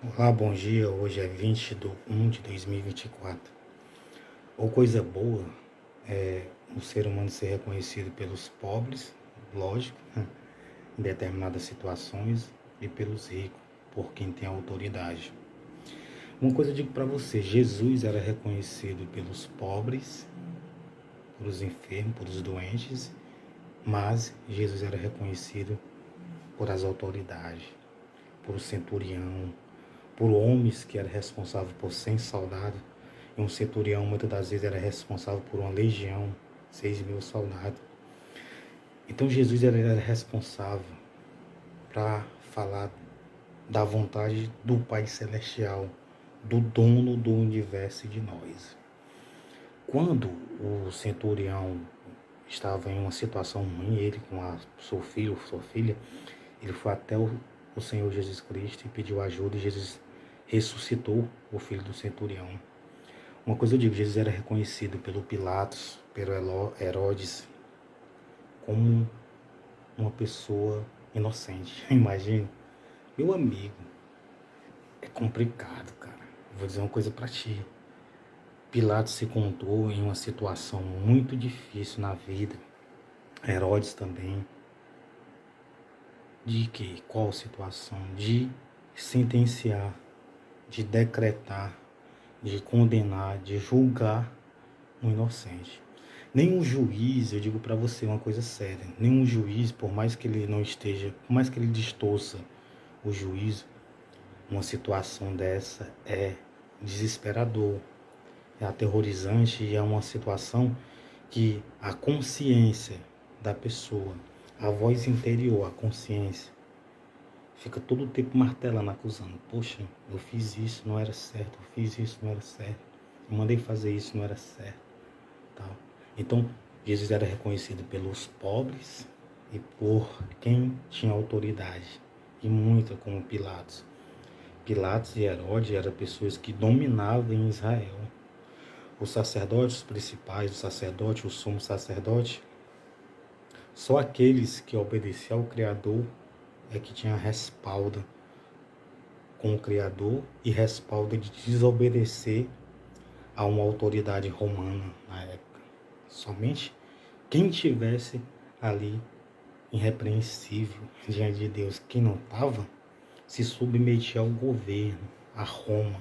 Olá, bom dia. Hoje é 20 de 1 de 2024. Ou coisa boa é o ser humano ser reconhecido pelos pobres, lógico, em determinadas situações, e pelos ricos, por quem tem autoridade. Uma coisa eu digo para você: Jesus era reconhecido pelos pobres, pelos enfermos, pelos doentes, mas Jesus era reconhecido por as autoridades, por o centurião, por homens que eram responsáveis por 100 soldados, e um centurião muitas das vezes era responsável por uma legião, 6.000 soldados. Então Jesus era responsável para falar da vontade do Pai Celestial, do dono do universo e de nós. Quando o centurião estava em uma situação ruim, ele com seu filho, sua filha, ele foi até o Senhor Jesus Cristo e pediu ajuda, e Jesus ressuscitou o filho do centurião. Uma coisa eu digo: Jesus era reconhecido pelo Pilatos, pelo Herodes, como uma pessoa inocente. Imagina, meu amigo, é complicado, cara. Vou dizer uma coisa para ti. Pilatos se encontrou em uma situação muito difícil na vida. Herodes também. De que? Qual situação? De sentenciar, de decretar, de condenar, de julgar um inocente. Nenhum juiz, eu digo para você uma coisa séria, nenhum juiz, por mais que ele não esteja, por mais que ele distorça o juízo, uma situação dessa é desesperador, é aterrorizante, e é uma situação que a consciência da pessoa, a voz interior, a consciência, fica todo o tempo martelando, acusando: poxa, eu fiz isso, não era certo, eu fiz isso, não era certo, eu mandei fazer isso, não era certo, tal. Então, Jesus era reconhecido pelos pobres e por quem tinha autoridade, e muita, como Pilatos. Pilatos e Herodes eram pessoas que dominavam em Israel. Os sacerdotes principais, o sacerdote, o sumo sacerdote, só aqueles que obedeciam ao Criador é que tinha respaldo com o Criador e respaldo de desobedecer a uma autoridade romana na época. Somente quem tivesse ali irrepreensível diante de Deus. Quem não estava, se submetia ao governo, a Roma,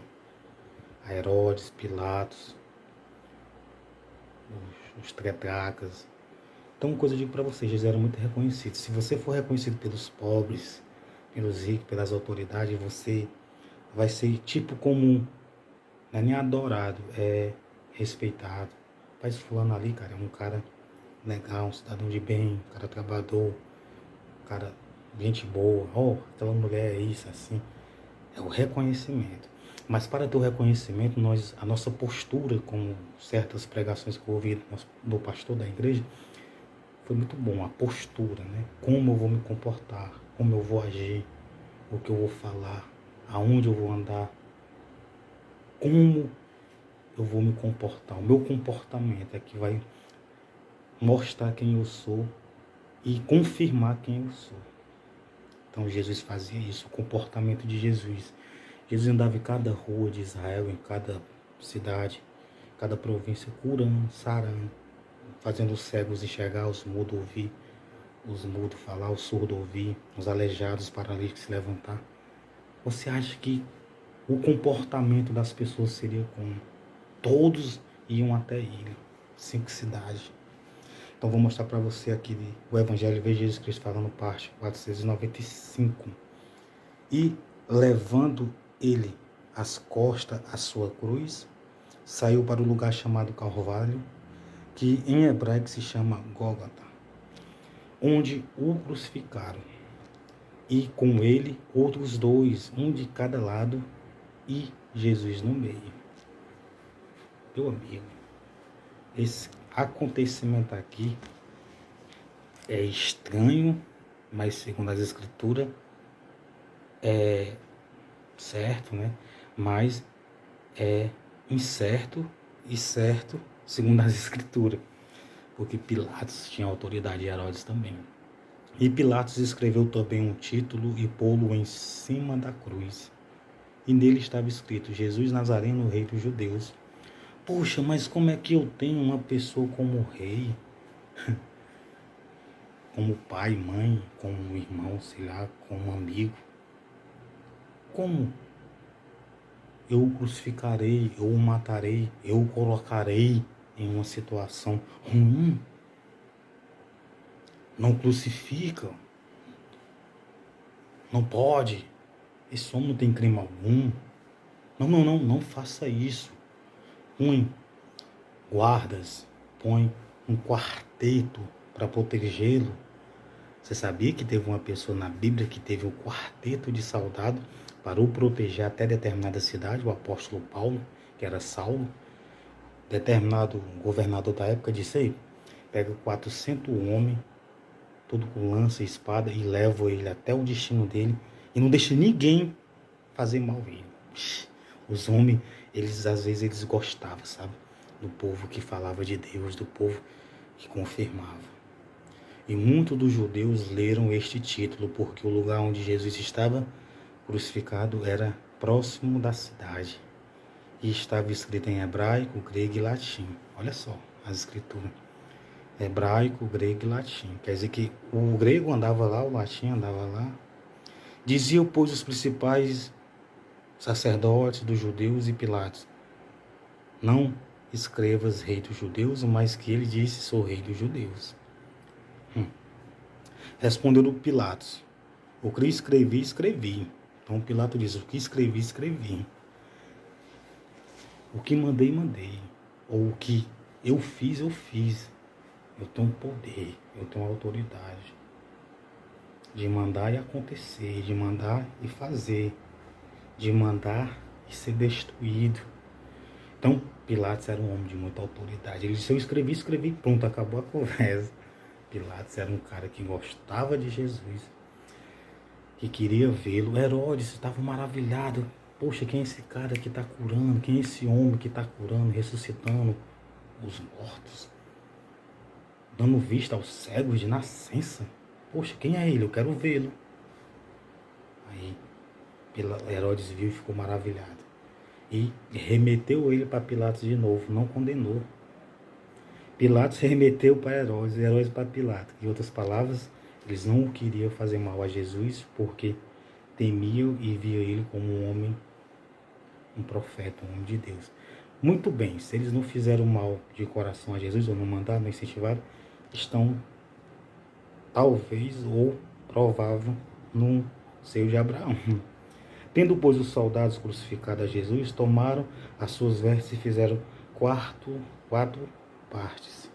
a Herodes, Pilatos, os tetrarcas. Então, uma coisa eu digo para vocês: Jesus era muito reconhecido. Se você for reconhecido pelos pobres, pelos ricos, pelas autoridades, você vai ser tipo comum, não é nem adorado, é respeitado. Mas fulano ali, cara, é um cara legal, um cidadão de bem, um cara trabalhador, um cara, gente boa. Oh, aquela mulher é isso, assim. É o reconhecimento. Mas para ter o reconhecimento, a nossa postura, como certas pregações que eu ouvi do pastor da igreja, foi muito bom. A postura, né? Como eu vou me comportar, como eu vou agir, o que eu vou falar, aonde eu vou andar, como eu vou me comportar. O meu comportamento é que vai mostrar quem eu sou e confirmar quem eu sou. Então Jesus fazia isso, o comportamento de Jesus. Jesus andava em cada rua de Israel, em cada cidade, cada província, curando, sarando, fazendo os cegos enxergar, os mudos ouvir, os mudos falar, os surdos ouvir, os aleijados, os paralíticos se levantar. Você acha que o comportamento das pessoas seria como? Todos iam até ele, 5 cidades. Então vou mostrar para você aqui o Evangelho de Jesus Cristo falando, parte 495. E levando ele às costas a sua cruz, saiu para o lugar chamado Calvário, que em hebraico se chama Gólgota, onde o crucificaram. E com ele outros dois, um de cada lado, e Jesus no meio. Meu amigo, esse acontecimento aqui é estranho, mas segundo as escrituras é certo, né? Mas é incerto e certo segundo as escrituras, porque Pilatos tinha autoridade, e Herodes também. E Pilatos escreveu também um título e pô-lo em cima da cruz. e nele estava escrito: Jesus Nazareno, rei dos judeus. Poxa, mas como é que eu tenho uma pessoa como rei, como pai, mãe, como irmão, sei lá, como amigo? Como eu o crucificarei, eu o matarei, eu o colocarei em uma situação ruim? Não crucifica, não pode, esse homem não tem crime algum. Não faça isso. Põe guardas, põe um quarteto para protegê-lo. Você sabia que teve uma pessoa na Bíblia que teve um quarteto de soldados para o proteger até determinada cidade? O apóstolo Paulo, que era Saulo, determinado governador da época, disse: aí, pega 400 homens, tudo com lança e espada, e leva ele até o destino dele, e não deixa ninguém fazer mal a ele. Os homens, eles às vezes eles gostavam, sabe? Do povo que falava de Deus, do povo que confirmava. E muitos dos judeus leram este título, porque o lugar onde Jesus estava crucificado era próximo da cidade. E estava escrito em hebraico, grego e latim. Olha só as escrituras. Hebraico, grego e latim. Quer dizer que o grego andava lá, o latim andava lá. Diziam, pois, os principais sacerdotes dos judeus e Pilatos: não escrevas rei dos judeus, mas que ele disse: sou rei dos judeus. Respondeu Pilatos: o que escrevi, escrevi. Então Pilatos diz: o que escrevi, escrevi. O que mandei, mandei. Ou o que eu fiz, eu fiz. Eu tenho poder, eu tenho autoridade de mandar e acontecer, de mandar e fazer, de mandar e ser destruído. Então, Pilatos era um homem de muita autoridade. Ele disse: eu escrevi, escrevi, pronto, acabou a conversa. Pilatos era um cara que gostava de Jesus, que queria vê-lo. Herodes estava maravilhado. Poxa, quem é esse cara que está curando? Quem é esse homem que está curando, ressuscitando os mortos, dando vista aos cegos de nascença? Poxa, quem é ele? Eu quero vê-lo. Aí Herodes viu e ficou maravilhado. E remeteu ele para Pilatos de novo, não condenou. Pilatos remeteu para Herodes, Herodes para Pilatos. Em outras palavras, eles não queriam fazer mal a Jesus porque temiam e viam ele como um homem, um profeta, um homem de Deus. Muito bem, se eles não fizeram mal de coração a Jesus, ou não mandaram, não incentivaram, estão talvez ou provável no seio de Abraão. Tendo, pois, os soldados crucificado a Jesus, tomaram as suas vestes e fizeram quatro partes,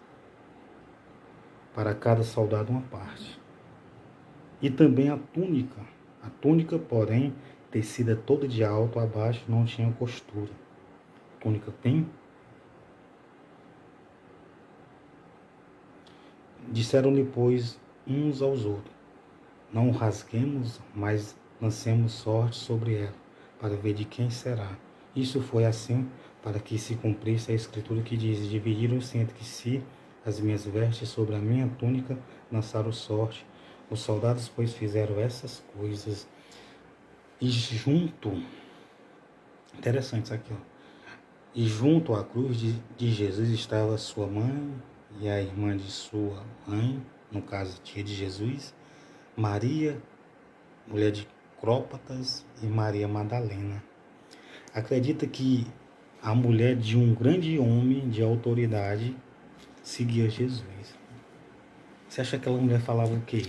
para cada soldado uma parte. E também a túnica, porém, tecida toda de alto a baixo, não tinha costura. A túnica tem. Disseram-lhe, pois, uns aos outros: não rasguemos, mas lancemos sorte sobre ela, para ver de quem será. Isso foi assim, para que se cumprisse a escritura que diz: dividiram-se entre si as minhas vestes, sobre a minha túnica lançaram sorte. Os soldados, pois, fizeram essas coisas. E interessante isso aqui, ó. E junto à cruz de Jesus estava sua mãe e a irmã de sua mãe, no caso, tia de Jesus, Maria, mulher de Crópatas, e Maria Madalena. Acredita que a mulher de um grande homem de autoridade seguia Jesus. Você acha que aquela mulher falava o quê?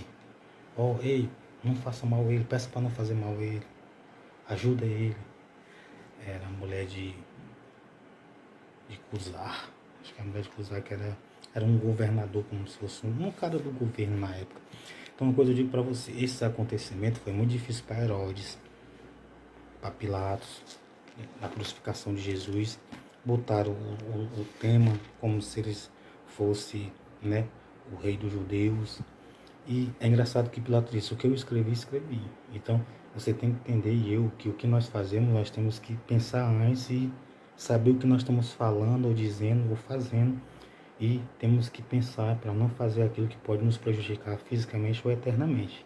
Ei, não faça mal a ele, peça para não fazer mal a ele, ajuda ele. Era a mulher de Cusar, acho que a mulher de Cusar, que era um governador, como se fosse um cara do governo na época. Então, uma coisa eu digo para você: esse acontecimento foi muito difícil para Herodes, para Pilatos, na crucificação de Jesus. Botaram o tema como se eles fossem, né, o rei dos judeus. E é engraçado que Pilatos disse: o que eu escrevi, escrevi. Então, você tem que entender, que o que nós fazemos, nós temos que pensar antes e saber o que nós estamos falando, ou dizendo, ou fazendo. E temos que pensar para não fazer aquilo que pode nos prejudicar fisicamente ou eternamente.